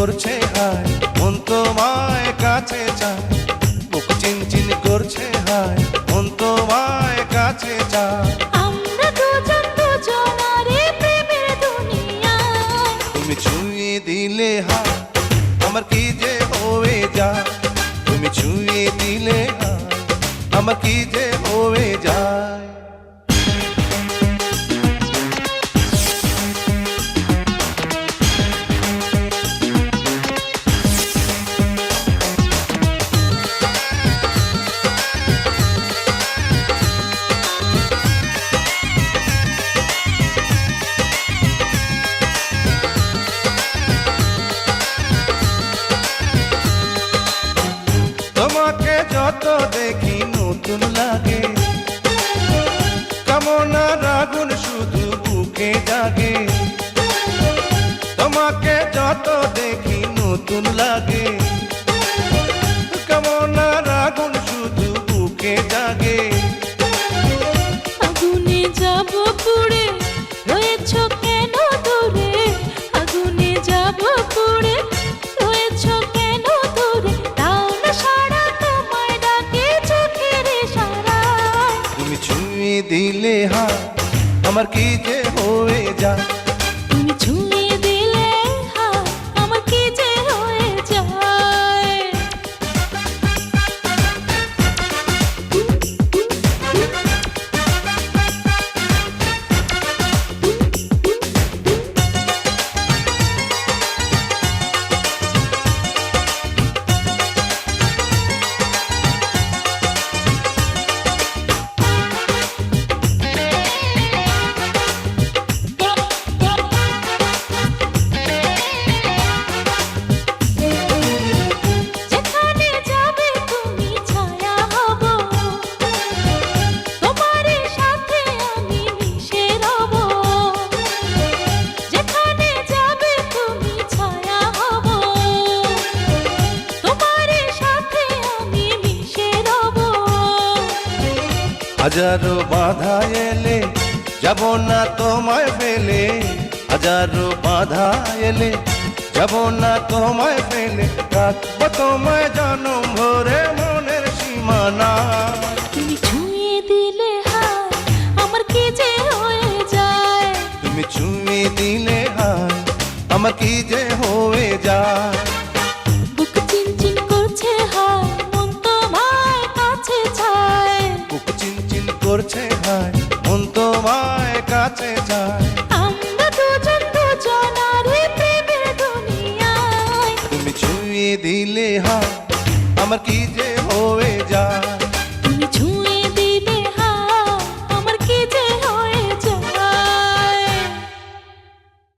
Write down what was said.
করছে হায়, মন তোমায় কাছে চায়। বুক চিনচিন করছে হায়, মন তোমায় কাছে চায়। আমরা দুজন দুজনারে প্রেমের দুনিয়ায়। তুমি ছুঁয়ে দিলে হায়, আমার কি যে হয়ে যায়। তুমি ছুঁয়ে দিলে হায়, আমার কি যে হয়ে যায়। তোমাকে যত দেখি নতুন লাগে, কামনার আগুন শুধু বুকে জাগে। তোমাকে যত দেখি নতুন লাগে, কামনার আগুন শুধু বুকে জাগে। আগুনে যাব পুড়ে, রয়েছ কেন দূরে? আগুনে যাব পুড়ে, রয়েছ কেন দূরে? দাও না সাড়া, তোমায় ডাকে চোখের ইশারায়। তুমি ছুঁয়ে দিলে হায়, আমার কি যে হয়ে যায়। তুমি ছুঁয়ে দিলে হায়, আমার কি যে হয়ে যায়। যেখানে যাবে তুমি ছায়া হব, তোমারই সাথে আমি মিশে রব। যেখানে যাবে তুমি ছায়া হব, তোমারই সাথে আমি মিশে রব। হাজারো বাধা এলে যাব না তোমায় ফেলে। হাজারো বাধা এলে যাব না তোমায় ফেলে। রাখবো তোমায় জনম ভরে মনের সীমানা। তুমি ছুঁয়ে দিলে হায়, আমার কি যে হয়ে যায়। তুমি ছুঁয়ে দিলে হায়, আমার কি যে হয়ে যায়। বুক চিনচিন করছে হায়, মন তোমায় কাছে চায়। বুক চিনচিন করছে হায়, মন তোমায় কাছে যায়। আমরা দুজন দুজনারে প্রেমের দুনিয়ায়। তুমি ছুঁয়ে দিলে হায়, আমার কি যে